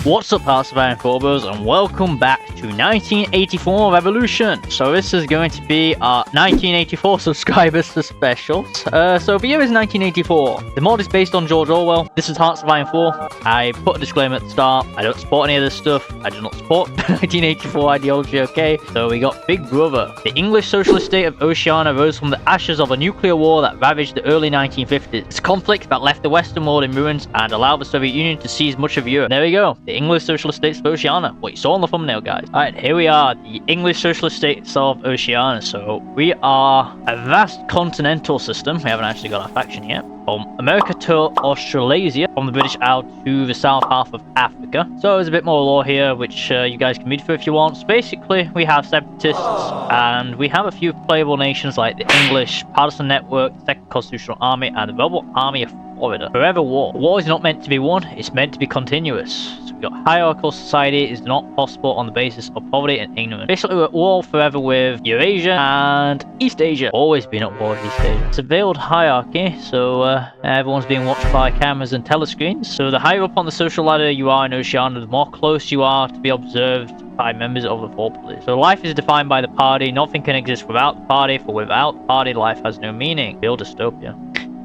What's up, Hearts of Iron Phobos, and welcome back to 1984 Revolution. So this is going to be our 1984 subscribers special. So the year is 1984. The mod is based on George Orwell. This is Hearts of Iron 4. I put a disclaimer at the start. I don't support any of this stuff. I do not support 1984 ideology, okay? So we got Big Brother. The English socialist state of Oceania rose from the ashes of a nuclear war that ravaged the early 1950s. It's a conflict that left the Western world in ruins and allowed the Soviet Union to seize much of Europe. There we go. The English socialist states of Oceania. What you saw on the thumbnail, guys. Alright, here we are. The English socialist states of Oceania. So we are a vast continental system. We haven't actually got our faction yet. From America to Australasia, from the British Isles to the south half of Africa. So there's a bit more lore here, which you guys can read through if you want. So basically, we have separatists, and we have a few playable nations like the English Partisan Network, the Second Constitutional Army, and the Rebel Army of Florida. Forever war. War is not meant to be won, it's meant to be continuous. So we've got hierarchical society is not possible on the basis of poverty and ignorance. Basically, we're at war forever with Eurasia and East Asia. Always been at war with East Asia. It's a veiled hierarchy, so everyone's being watched by cameras and telescreens. So the higher up on the social ladder you are in Oceania, the more close you are to be observed by members of the four police. So life is defined by the party. Nothing can exist without the party, for without the party, life has no meaning. Real dystopia.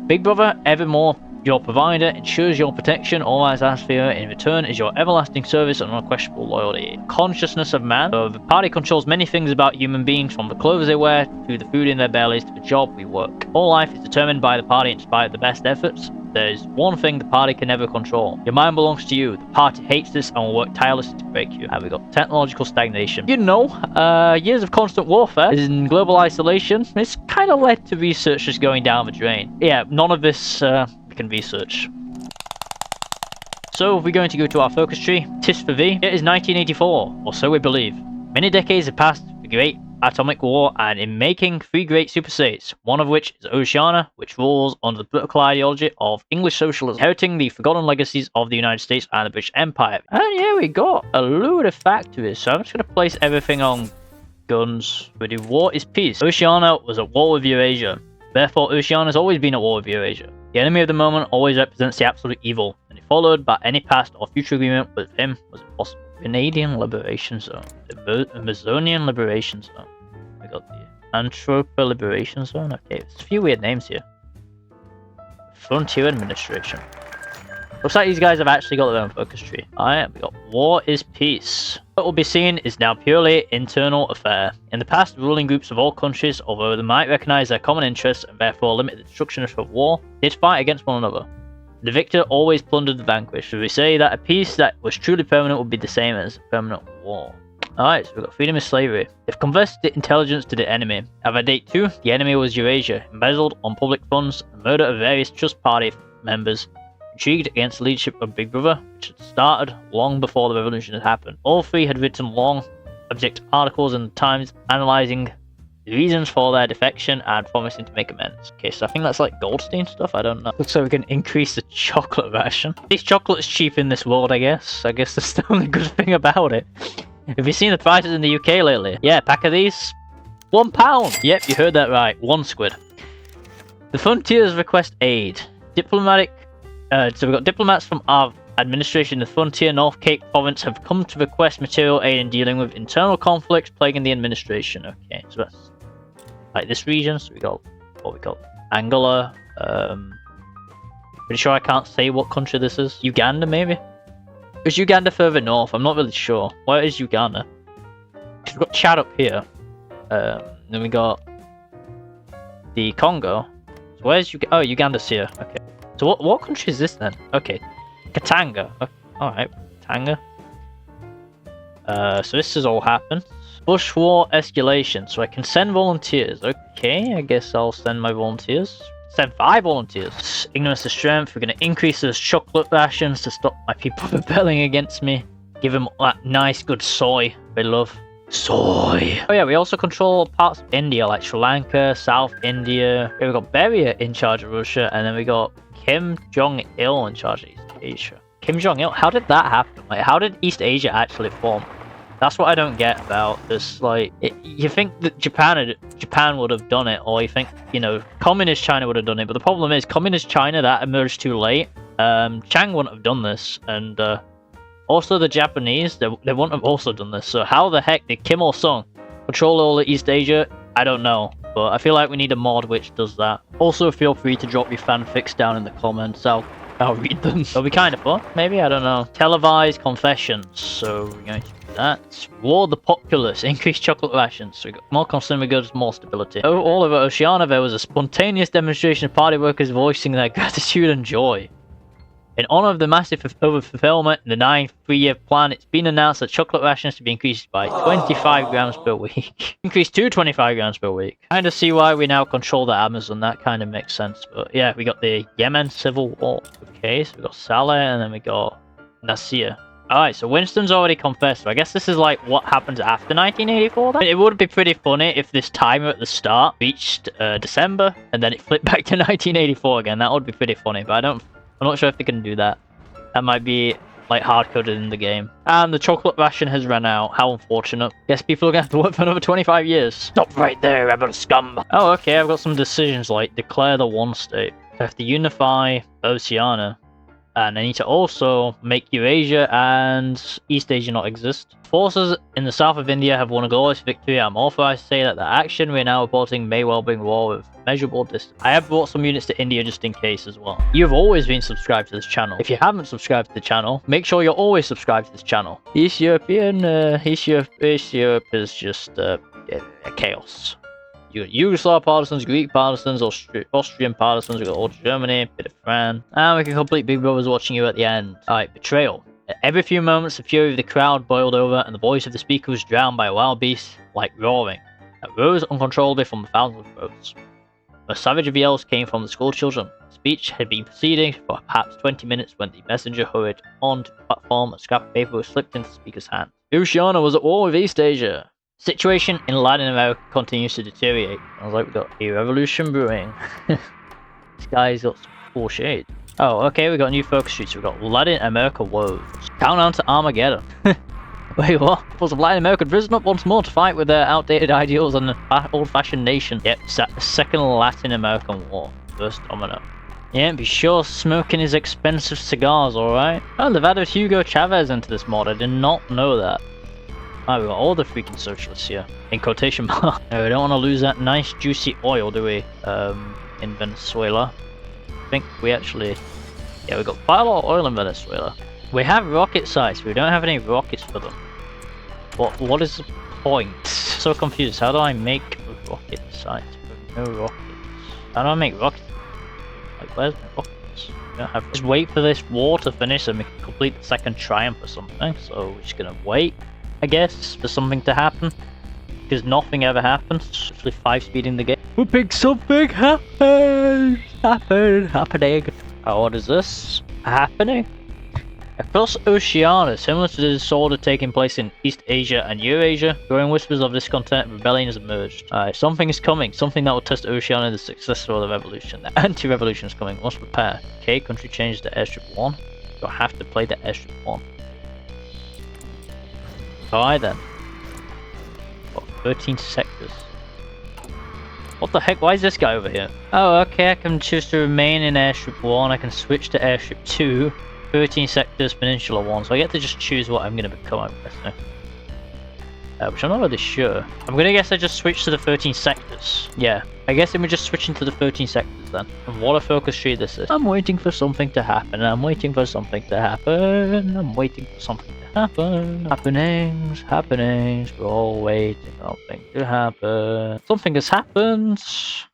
Big Brother, evermore your provider, ensures your protection. All eyes ask for you in return is your everlasting service and unquestionable loyalty. Consciousness of man. So the party controls many things about human beings, from the clothes they wear to the food in their bellies to the job we work. All life is determined by the party in spite of the best efforts. There's one thing the party can never control. Your mind belongs to you. The party hates this and will work tirelessly to break you. Have we got technological stagnation? You know, years of constant warfare in global isolation. It's kind of led to research just going down the drain. Yeah, none of this we can research. So we're going to go to our focus tree. Tis for thee. It is 1984, or so we believe. Many decades have passed. The great atomic war, and in making three great superstates, one of which is Oceania, which rules under the political ideology of English socialism, inheriting the forgotten legacies of the United States and the British Empire. And yeah, we got a load of factories, so I'm just going to place everything on guns. We do war is peace. Oceania was at war with Eurasia, therefore Oceania has always been at war with Eurasia. The enemy of the moment always represents the absolute evil, and if followed by any past or future agreement with him was impossible. Canadian Liberation Zone, the Amazonian Liberation Zone. We got the Anthropo Liberation Zone. Okay, there's a few weird names here. Frontier Administration. Looks like these guys have actually got their own focus tree. Alright, we got War is Peace. What will be seen is now purely internal affair. In the past, ruling groups of all countries, although they might recognize their common interests and therefore limit the destruction of war, did fight against one another. The victor always plundered the vanquished. So we say that a peace that was truly permanent would be the same as a permanent war. Alright, so we've got freedom is slavery. They've converted the intelligence to the enemy. At that date too, the enemy was Eurasia, embezzled on public funds, and murder of various Trust Party members, intrigued against the leadership of Big Brother, which had started long before the revolution had happened. All three had written long, subject articles in the Times analysing the reasons for their defection and promising to make amends. Okay, so I think that's like Goldstein stuff, I don't know. Looks like we can increase the chocolate version. This chocolate is cheap in this world, I guess. I guess that's the only good thing about it. Have you seen the prices in the UK lately? Yeah, pack of these, £1. Yep, you heard that right, 1 squid. The frontiers request aid. Diplomatic, so we've got diplomats from our administration in the frontier North Cape province have come to request material aid in dealing with internal conflicts plaguing the administration. Okay, so that's like this region. So we got what we got Angola. Pretty sure I can't say what country this is. Uganda, maybe. Is Uganda further north? I'm not really sure. Where is Uganda? We've got Chad up here. Then we got the Congo. So where's Uganda? Oh, Uganda's here. Okay. So what country is this then? Okay. Katanga. Okay. Alright, Katanga. So this has all happened. Bush War escalation. So I can send volunteers. Okay, I guess I'll send my volunteers. Send 5 volunteers. Ignorance is strength. We're going to increase those chocolate rations to stop my people rebelling against me. Give them that nice good soy they love. Soy. Oh yeah, we also control parts of India like Sri Lanka, South India. Okay, we got Beria in charge of Russia, and then we got Kim Jong-il in charge of East Asia. Kim Jong-il? How did that happen? Like, how did East Asia actually form? That's what I don't get about this. Like, you think that Japan would have done it, or you think, you know, communist China would have done it, but the problem is, communist China, that emerged too late. Chang wouldn't have done this, and Also, the Japanese, they wouldn't have also done this. So how the heck did Kim Il-sung control all of East Asia? I don't know. But I feel like we need a mod which does that. Also, feel free to drop your fanfics down in the comments. I'll read them. It'll be kind of fun. Maybe, I don't know. Televised confessions. So we're going to do that. War the populace. Increase chocolate rations. So we got more consumer goods, more stability. All over Oceania, there was a spontaneous demonstration of party workers voicing their gratitude and joy. In honor of the massive overfulfillment in the 9th 3-year plan, it's been announced that chocolate rations to be increased by 25 grams per week. Increased to 25 grams per week. Kind of see why we now control the Amazon. That kind of makes sense. But yeah, we got the Yemen Civil War. Okay, so we got Saleh and then we got Nasir. Alright, so Winston's already confessed. So I guess this is like what happens after 1984 then? It would be pretty funny if this timer at the start reached December and then it flipped back to 1984 again. That would be pretty funny, but I'm not sure if they can do that. That might be like hard-coded in the game. And the chocolate ration has run out. How unfortunate. Guess people are gonna have to work for another 25 years. Stop right there, rebel scum. Oh, okay, I've got some decisions like declare the one state. I have to unify Oceania. And I need to also make Eurasia and East Asia not exist. Forces in the south of India have won a glorious victory. I'm authorized to say that the action we're now reporting may well bring war with measurable distance. I have brought some units to India just in case as well. You've always been subscribed to this channel. If you haven't subscribed to the channel, make sure you're always subscribed to this channel. East Europe is just chaos. You got Yugoslav partisans, Greek partisans, Austrian partisans, we got all Germany, bit of France, and we can complete Big Brother's watching you at the end. Alright, betrayal. Every few moments, the fury of the crowd boiled over, and the voice of the speaker was drowned by a wild beast, like roaring, that rose uncontrollably from the thousands of throats. The most savage of yells came from the school children. The speech had been proceeding for perhaps 20 minutes when the messenger hurried onto the platform. A scrap of paper was slipped into the speaker's hand. Oceania was at war with East Asia. Situation in Latin America continues to deteriorate. Sounds like we got a revolution brewing. This guy's got some cool shade. Oh, okay, we got new focus streets. We got Latin America woes. Countdown to Armageddon. Wait, what? Peoples of Latin America had risen up once more to fight with their outdated ideals and an old-fashioned nation. Yep, the Second Latin American War. First domino. Yeah, be sure smoking his expensive cigars, alright? Oh, they've added Hugo Chavez into this mod. I did not know that. Ah, we got all the freaking socialists here. In quotation marks. No, we don't want to lose that nice juicy oil, do we? In Venezuela. I think we actually... Yeah, we got quite a lot of oil in Venezuela. We have rocket sites, but we don't have any rockets for them. What is the point? So confused. How do I make a rocket site with no rockets? How do I make rockets? Like, where's my rockets? We don't have... Just wait for this war to finish and we can complete the second triumph or something. So we're just gonna wait, I guess, for something to happen. Because nothing ever happens. Especially 5-speeding the game. Hoping something happens! Happening. Oh, what is this? Happening? Across Oceania, similar to the disorder taking place in East Asia and Eurasia, growing whispers of discontent and rebellion has emerged. Something is coming, something that will test Oceania the successor of the revolution. The anti-revolution is coming, must prepare. Okay, country changed to airstrip 1. So I have to play the airstrip 1. Alright then. What, 13 sectors? What the heck, why is this guy over here? Oh, okay, I can choose to remain in airstrip 1, I can switch to airstrip 2. 13 sectors, Peninsula 1, so I get to just choose what I'm going to become, I'm guessing. Which I'm not really sure. I'm going to guess I just switch to the 13 sectors. Yeah, I guess we're just switching to the 13 sectors then. And what a focus tree this is. I'm waiting for something to happen, I'm waiting for something to happen, I'm waiting for something to happen. Happenings, we're all waiting for something to happen. Something has happened.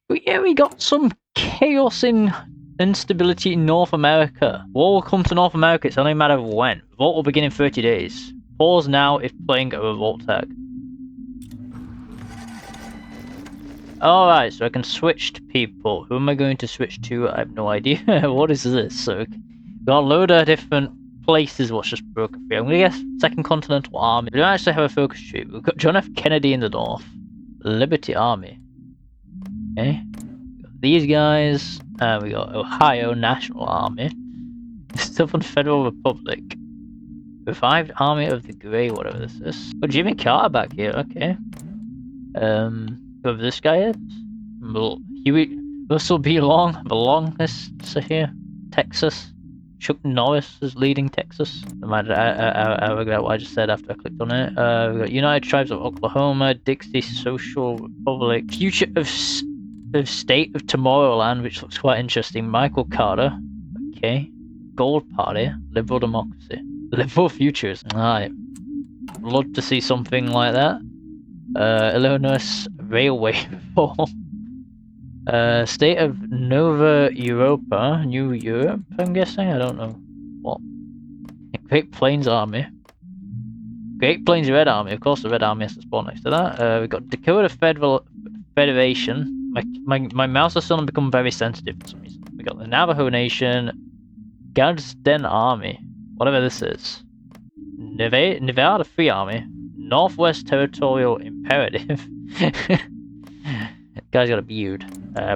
But yeah, we got some chaos in... instability in North America. War will come to North America, it's only a matter of when. Revolt will begin in 30 days. Pause now if playing a revolt tag. Alright, so I can switch to people. Who am I going to switch to? I have no idea. What is this? So, got a load of different places what's just broken free. I'm gonna guess Second Continental Army. We don't actually have a focus tree. We've got John F. Kennedy in the north. Liberty Army. Okay. These guys, we got Ohio National Army, Southern Federal Republic, Revived Army of the Grey, whatever this is. Oh, Jimmy Carter back here, okay. Whoever this guy is, Huey Russell B. Long, the longness here, Texas. Chuck Norris is leading Texas. I regret what I just said after I clicked on it. We got United Tribes of Oklahoma, Dixie Social Republic, Future of State of Tomorrowland, which looks quite interesting. Michael Carter, okay. Gold Party, Liberal Democracy, Liberal Futures. Alright, love to see something like that. Illinois Railway Reform. State of Nova Europa, New Europe, I'm guessing? I don't know what. Great Plains Army. Great Plains Red Army, of course the Red Army has to spawn next to that. We've got Dakota Federation. My mouse has suddenly become very sensitive for some reason. We got the Navajo Nation, Gadsden Army, whatever this is. Nevada Free Army, Northwest Territorial Imperative. Guy's got a beard.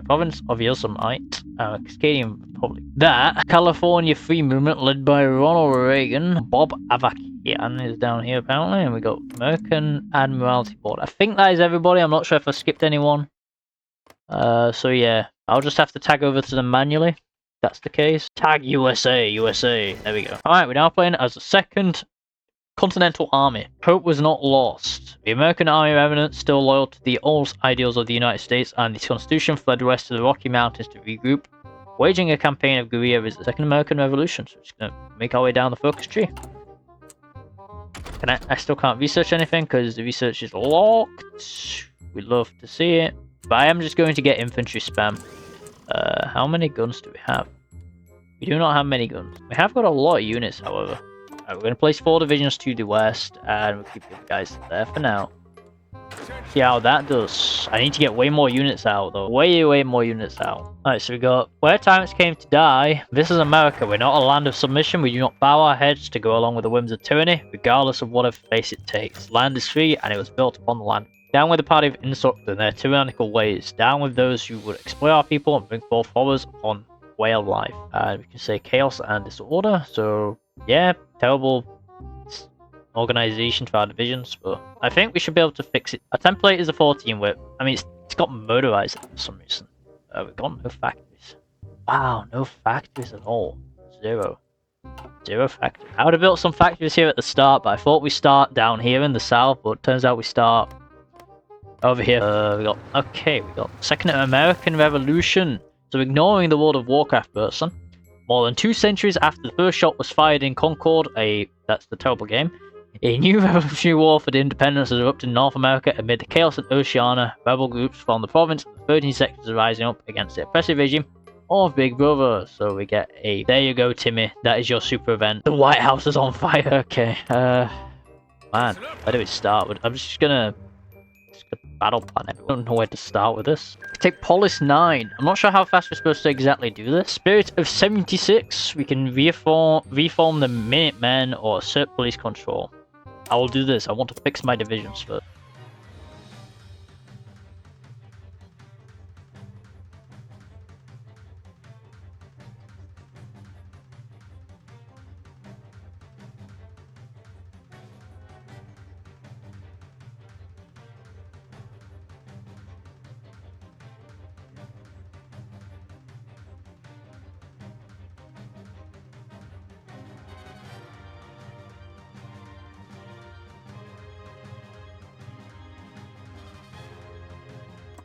Province of Yosemite, Cascadian Republic. That California Free Movement led by Ronald Reagan. Bob Avakian is down here apparently, and we got American Admiralty Board. I think that is everybody. I'm not sure if I skipped anyone. So yeah, I'll just have to tag over to them manually. If that's the case. Tag USA, USA. There we go. All right, we're now playing as the second Continental Army. Hope was not lost. The American Army remnants, still loyal to the old ideals of the United States and its Constitution, fled west to the Rocky Mountains to regroup, waging a campaign of guerrilla as the Second American Revolution. So we're just gonna make our way down the focus tree. I still can't research anything because the research is locked. We'd love to see it, but I am just going to get infantry spam. How many guns do we have? We do not have many guns. We have got a lot of units, however. We're going to place 4 divisions to the west, and we'll keep the guys there for now. See how that does. I need to get way more units out, though. Way more units out. Alright, so we got where tyrants came to die. This is America. We're not a land of submission. We do not bow our heads to go along with the whims of tyranny, regardless of whatever face it takes. Land is free, and it was built upon the land. Down with the party of insult and their tyrannical ways. Down with those who would exploit our people and bring forth horrors upon whale life. And we can say chaos and disorder. So yeah, terrible organization for our divisions, but I think we should be able to fix it. Our template is a 14 whip. I mean, it's got motorized for some reason. We've got no factories. Wow, no factories at all. Zero factories. I would have built some factories here at the start, but I thought we start down here in the south, but it turns out we start over here. We got Second American Revolution. So ignoring the World of Warcraft person, more than 2 centuries after the first shot was fired in Concord, that's the terrible game, a new revolutionary war for the independence has erupted in North America amid the chaos in Oceania. Rebel groups from the province and the 13 sections are rising up against the oppressive regime of Big Brother. So we get a... There you go, Timmy. That is your super event. The White House is on fire. Okay. Man, where do we start? I'm just gonna battle plan. I don't know where to start with this. Take Polis 9. I'm not sure how fast we're supposed to exactly do this. Spirit of 76. We can reform the Minutemen or assert police control. I will do this. I want to fix my divisions first.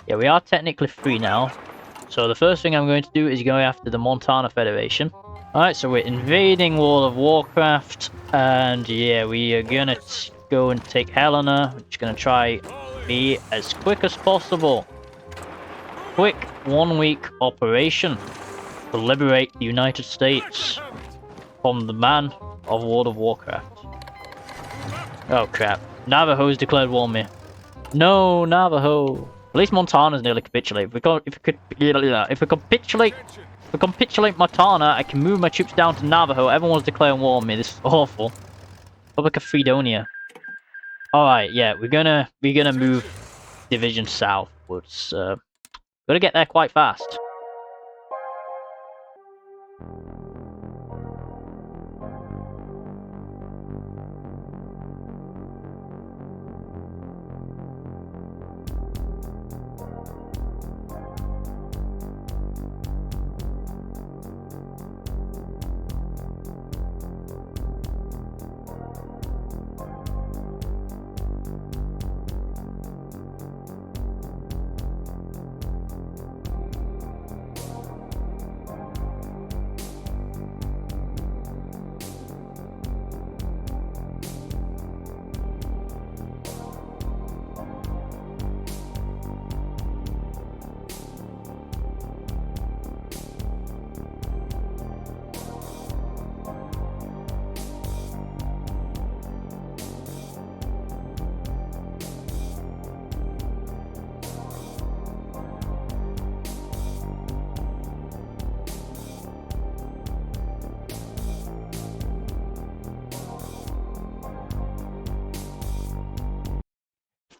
Yeah, we are technically free now. So the first thing I'm going to do is go after the Montana Federation. Alright, so we're invading World of Warcraft. And yeah, we are gonna go and take Helena. We're just gonna try be as quick as possible. Quick 1-week operation to liberate the United States from the man of World of Warcraft. Oh crap. Navajo's declared war on me. No, Navajo. At least Montana's nearly capitulated. If we capitulate Montana, I can move my troops down to Navajo. Everyone's declaring war on me. This is awful. Republic of Fredonia. Alright, yeah, we're gonna move division southwards. Gotta get there quite fast.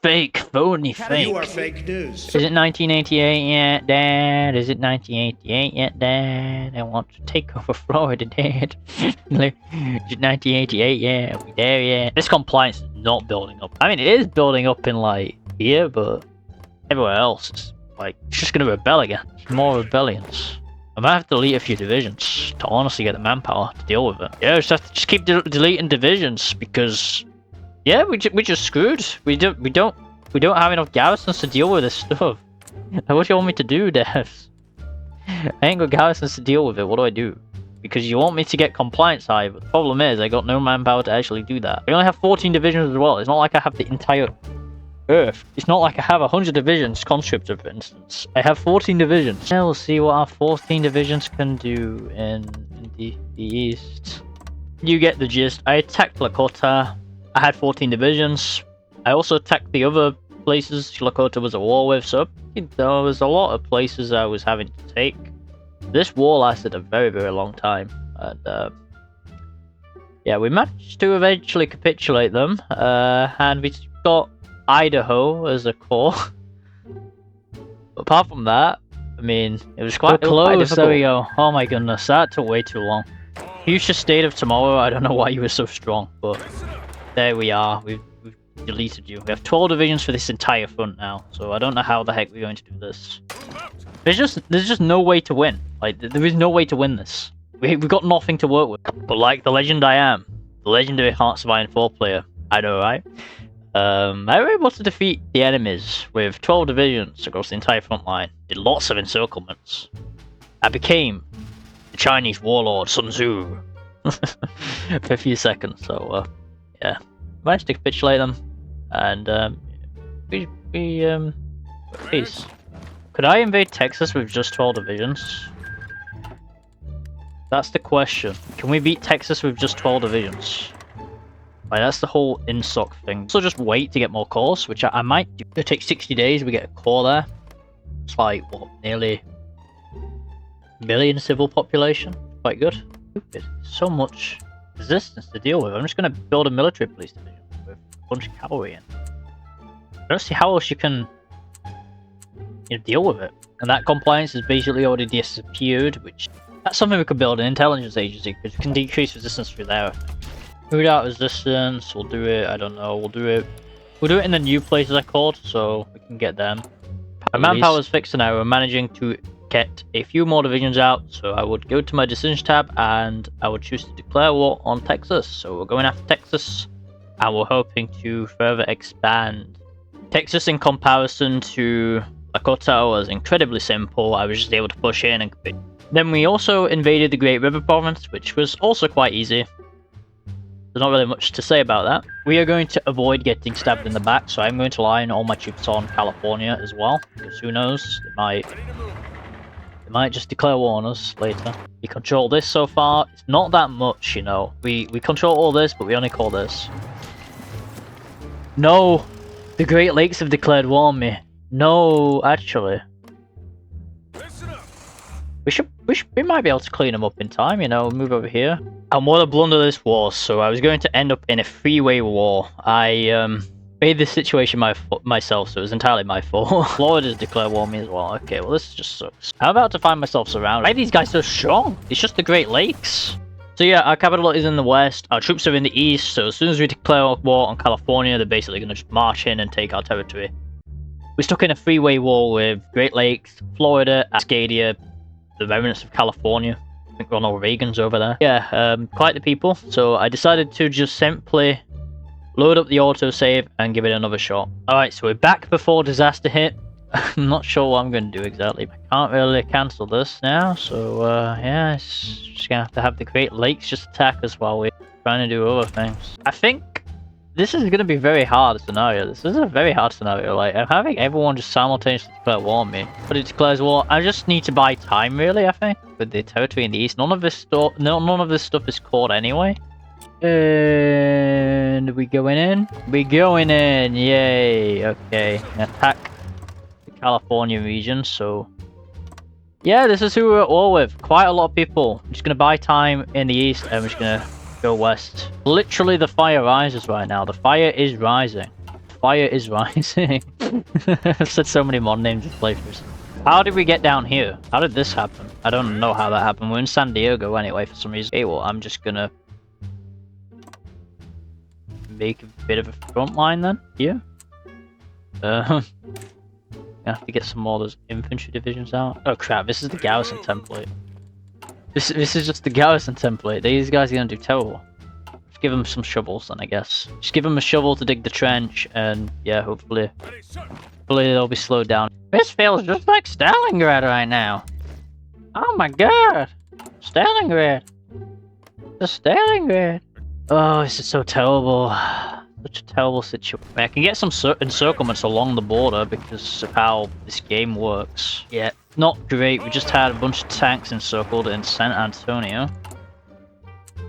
Fake, phony, fake. You are fake news. Is it 1988 yet, Dad? Is it 1988 yet, Dad? I want to take over Florida, Dad. Is it 1988 yet? Are we there yet? This compliance is not building up. I mean, it is building up in, like, here, but everywhere else, it's, like, it's just gonna rebel again. More rebellions. I might have to delete a few divisions to honestly get the manpower to deal with it. Yeah, we just have to just keep deleting divisions because, yeah, we just screwed. We don't have enough garrisons to deal with this stuff. What do you want me to do, devs? I ain't got garrisons to deal with it. What do I do? Because you want me to get compliance high, but the problem is I got no manpower to actually do that. We only have 14 divisions as well. It's not like I have the entire Earth. It's not like I have 100 divisions conscripted, for instance. I have 14 divisions. Yeah, we'll see what our 14 divisions can do in the east. You get the gist. I attacked Lakota. I had 14 divisions. I also attacked the other places Lakota was at war with, so there was a lot of places I was having to take. This war lasted a very, very long time, and yeah, we managed to eventually capitulate them, and we got Idaho as a core. Apart from that, I mean, it was quite close. There we go. Oh my goodness, that took way too long. Future state of tomorrow, I don't know why you were so strong, but there we are. We've deleted you. We have 12 divisions for this entire front now, so I don't know how the heck we're going to do this. There's just no way to win. Like, there is no way to win this. We've got nothing to work with. But like the legend I am, the legendary Hearts of Iron 4 player, I know, right? I was able to defeat the enemies with 12 divisions across the entire front line. Did lots of encirclements. I became the Chinese warlord Sun Tzu for a few seconds. So yeah, managed to capitulate them, and peace. Could I invade Texas with just 12 divisions? That's the question. Can we beat Texas with just 12 divisions? Like, that's the whole INSOC thing. So just wait to get more cores, which I might do. It'll take 60 days, we get a core there. It's like, what, nearly a million civil population? Quite good. Stupid. So much resistance to deal with. I'm just going to build a military police division with a bunch of cavalry in. I don't see how else you can deal with it. And that compliance is basically already disappeared, which that's something we could build an intelligence agency, because we can decrease resistance through there. Root out resistance, we'll do it, I don't know, we'll do it in the new places I called, so we can get them. My manpower's fixed now, we're managing to get a few more divisions out, so I would go to my decisions tab and I would choose to declare war on Texas. So we're going after Texas, and we're hoping to further expand. Texas in comparison to Lakota was incredibly simple. I was just able to push in and compete. Then we also invaded the Great River Province, which was also quite easy. There's not really much to say about that. We are going to avoid getting stabbed in the back, so I'm going to line all my troops on California as well, because who knows, they might just declare war on us later. We control this so far. It's not that much, you know. We control all this, but we only call this. No! The Great Lakes have declared war on me. No, actually. We might be able to clean them up in time, you know, move over here. And what a blunder this was. So I was going to end up in a three-way war. I made this situation myself, so it was entirely my fault. Florida's declared war on me as well. Okay, well this just sucks. I'm about to find myself surrounded. Why are these guys so strong? It's just the Great Lakes. So yeah, our capital is in the west, our troops are in the east, so as soon as we declare war on California, they're basically going to just march in and take our territory. We're stuck in a three-way war with Great Lakes, Florida, Acadia, the remnants of California. I think Ronald Reagan's over there. Yeah, quite the people. So I decided to just simply load up the autosave and give it another shot. Alright, so we're back before disaster hit. I'm not sure what I'm going to do exactly. I can't really cancel this now, so yeah, it's just going to have the Great Lakes just attack us while we're trying to do other things. I think this is going to be a very hard scenario. This is a very hard scenario. Like, I'm having everyone just simultaneously declare war on me. But it declares war. I just need to buy time, really, I think, with the territory in the east. None of this stuff is caught anyway. And we going in? We going in. Yay. Okay. Attack the California region. So yeah, this is who we're at war with. Quite a lot of people. I'm just going to buy time in the east, and we're just going to go west. Literally, the fire rises right now. The fire is rising. fire is rising. I've said so many mod names in playthroughs. How did we get down here? How did this happen? I don't know how that happened. We're in San Diego anyway for some reason. Okay, well, I'm just gonna make a bit of a front line then, here. I have to get some more of those infantry divisions out. Oh crap, this is the garrison template. This is just the garrison template. These guys are gonna do terrible. Just give them some shovels then, I guess. Just give them a shovel to dig the trench, and yeah, hopefully they'll be slowed down. This feels just like Stalingrad right now. Oh my god! Stalingrad! The Stalingrad! Oh, this is so terrible. Such a terrible situation. I can get some encirclements along the border because of how this game works. Yeah, not great. We just had a bunch of tanks encircled in San Antonio.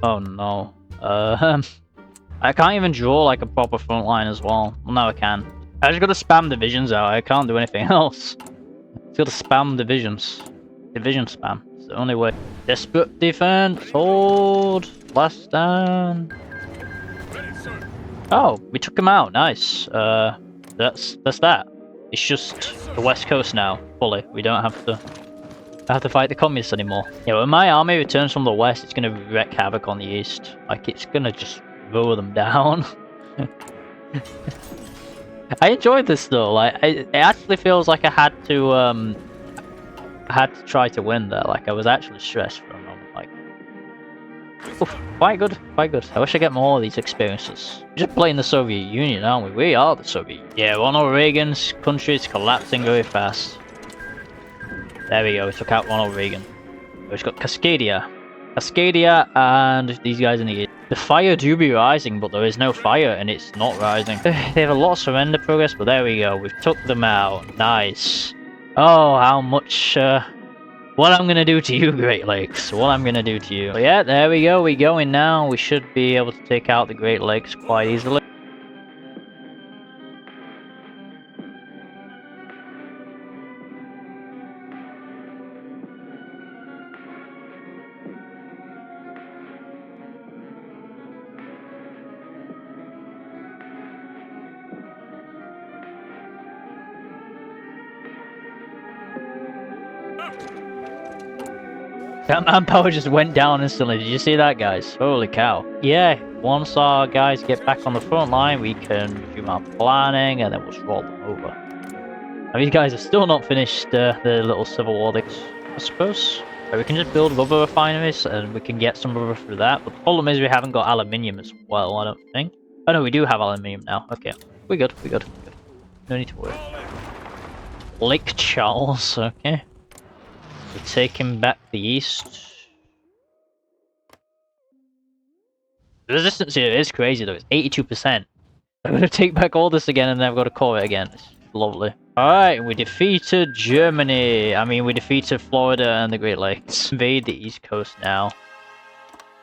Oh no. I can't even draw like a proper front line as well. Well, now I can. I just gotta spam divisions out. I can't do anything else. Just gotta spam divisions. Division spam. It's the only way. Desperate defense. Hold. Last stand. Oh, we took him out. Nice. That's that. It's just the West Coast now, fully. We don't have to fight the communists anymore. Yeah, when my army returns from the west, it's gonna wreak havoc on the east. Like, it's gonna just roll them down. I enjoyed this though. Like, it actually feels like I had to try to win there. Like, I was actually stressed for a moment. Like, oof, quite good, quite good. I wish I get more of these experiences. We're just playing the Soviet Union, aren't we? We are the Soviet Union. Yeah, Ronald Reagan's country is collapsing very fast. There we go. We took out Ronald Reagan. We've got Cascadia, and these guys in the east. The fire do be rising, but there is no fire, and it's not rising. They have a lot of surrender progress, but there we go. We've took them out. Nice. Oh, how much, what I'm gonna do to you, Great Lakes. What I'm gonna do to you. But yeah, there we go. We're going now. We should be able to take out the Great Lakes quite easily. That manpower just went down instantly. Did you see that, guys? Holy cow. Yeah, once our guys get back on the front line, we can resume our planning, and then we'll just roll them over. And these guys have still not finished the little civil war things, I suppose. We can just build rubber refineries, and we can get some rubber through that. But the problem is we haven't got aluminium as well, I don't think. Oh no, we do have aluminium now. Okay, we're good, we're good. No need to worry. Lake Charles, okay. We're taking back the east. The resistance here is crazy though, it's 82%. I'm gonna take back all this again and then I've got to core it again. It's lovely. Alright, we defeated Germany. I mean, we defeated Florida and the Great Lakes. Invade the East Coast now.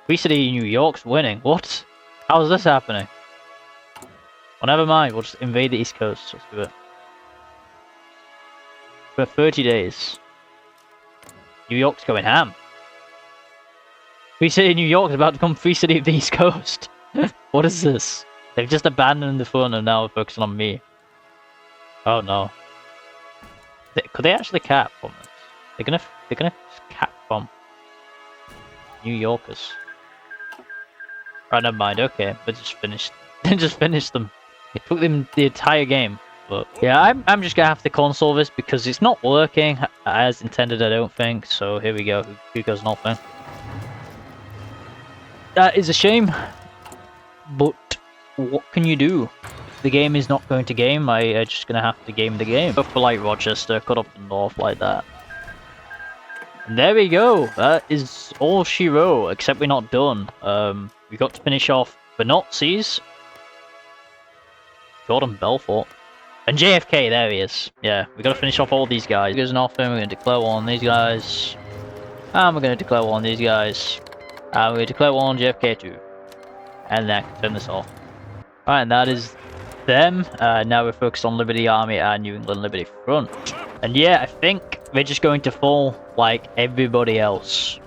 Free City, New York's winning. What? How is this happening? Well, never mind, we'll just invade the East Coast. Let's do it. For 30 days. New York's going ham. Free City New York is about to become Free City of the East Coast. What is this? They've just abandoned the front and now are focusing on me. Oh no. Could they actually cap from this? They're gonna cap from New Yorkers. Right, never mind. Okay, they just finished. They just finished them. It took them the entire game. But yeah, I'm just gonna have to console this because it's not working as intended, I don't think. So here we go. Who goes nothing? That is a shame. But what can you do? If the game is not going to game, I'm just gonna have to game the game. Go for like Rochester, cut off the north like that. And there we go. That is all she wrote. Except we're not done. We got to finish off the Nazis. Gordon Belfort. And JFK, there he is. Yeah, we gotta finish off all these guys. There's nothing, we're gonna declare war on these guys. And we're gonna declare war on these guys. And we're gonna declare war on JFK too. And then I can turn this off. Alright, and that is them. Now we're focused on Liberty Army and New England Liberty Front. And yeah, I think they're just going to fall like everybody else.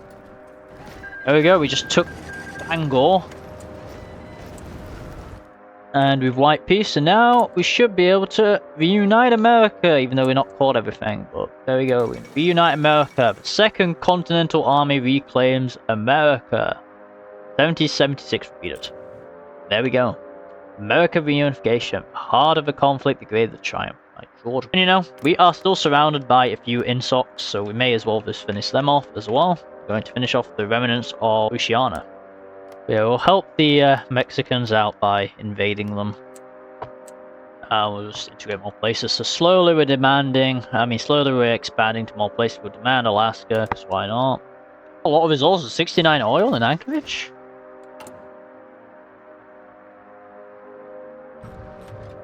There we go, we just took Bangor. And we've wiped peace, and now we should be able to reunite America, even though we're not caught everything. But there we go, we reunite America. The Second Continental Army reclaims America. 1776 repeated. There we go. America reunification. The heart of the conflict, the greater the triumph. Like George. And you know, we are still surrounded by a few insocks, so we may as well just finish them off as well. We're going to finish off the remnants of Oceania. Yeah, we'll help the Mexicans out by invading them. We'll just integrate more places. So slowly we're slowly we're expanding to more places. We'll demand Alaska, because why not? A lot of resources, 69 oil in Anchorage.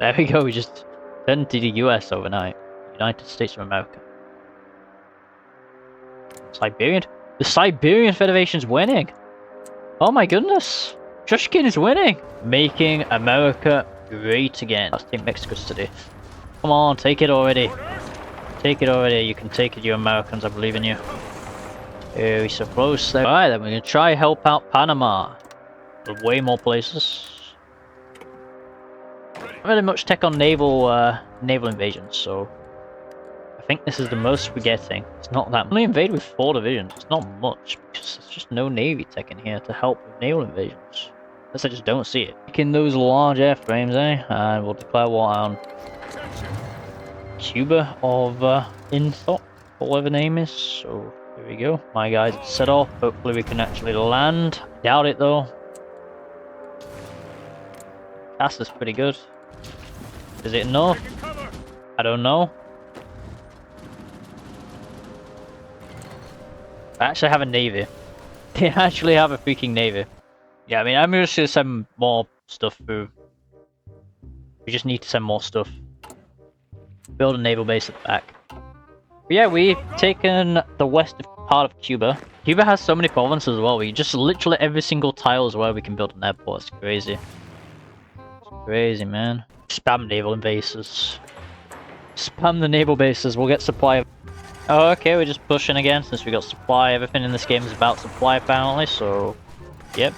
There we go, we just turned to the US overnight. United States of America. The Siberian Federation's winning! Oh my goodness! Shushkin is winning! Making America great again. Let's take Mexico's today. Come on, take it already. Take it already. You can take it, you Americans. I believe in you. Oh, we're so close. Alright, then we're gonna try help out Panama. With way more places. Not really much tech on naval invasions, so I think this is the most we're getting. It's not that. Only invade with 4 divisions. It's not much because there's just no navy tech in here to help with naval invasions. Unless I just don't see it. Taking those large airframes, and we'll declare war on Cuba of Inthop, whatever the name is. So here we go. My guys are set off. Hopefully we can actually land. Doubt it though. Cast is pretty good. Is it enough? I don't know. I actually have a navy. They actually have a freaking navy. Yeah, I mean, I'm just gonna send more stuff through. We just need to send more stuff. Build a naval base at the back. But yeah, we've taken the western part of Cuba. Cuba has so many provinces as well. We just literally every single tile is where we can build an airport. It's crazy. It's crazy, man. Spam naval bases. Spam the naval bases. We'll get supply. Oh, okay, we're just pushing again since we got supply. Everything in this game is about supply apparently, so yep.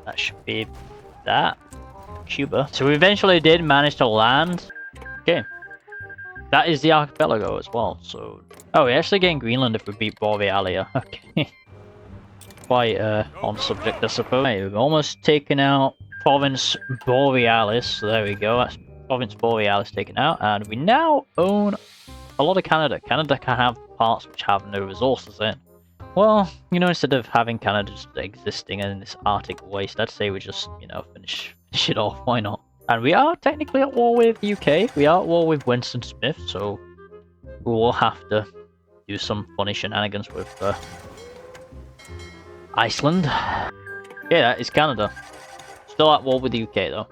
That should be that. Cuba. So we eventually did manage to land. Okay. That is the archipelago as well, so... Oh, we're actually getting Greenland if we beat Borealia. Okay. Quite on subject, I suppose. Right, we've almost taken out Province Borealis. So there we go. That's Province Borealis taken out. And we now own a lot of Canada. Canada can have parts which have no resources in. Well, you know, instead of having Canada just existing in this Arctic waste, I'd say we just, you know, finish it off. Why not? And we are technically at war with the UK. We are at war with Winston Smith, so we will have to do some funny shenanigans with Iceland. Yeah, that is Canada. Still at war with the UK, though.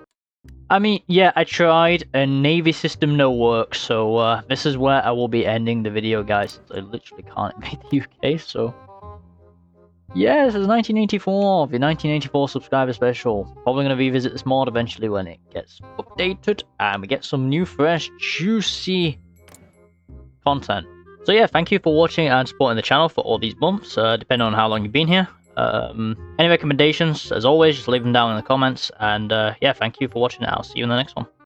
I mean, yeah, I tried. A navy system no work, so this is where I will be ending the video, guys, since I literally can't invade the UK, so... Yeah, this is 1984, the 1984 subscriber special. Probably going to revisit this mod eventually when it gets updated and we get some new, fresh, juicy content. So yeah, thank you for watching and supporting the channel for all these months, depending on how long you've been here. Any recommendations, as always, just leave them down in the comments. And yeah, thank you for watching. I'll see you in the next one.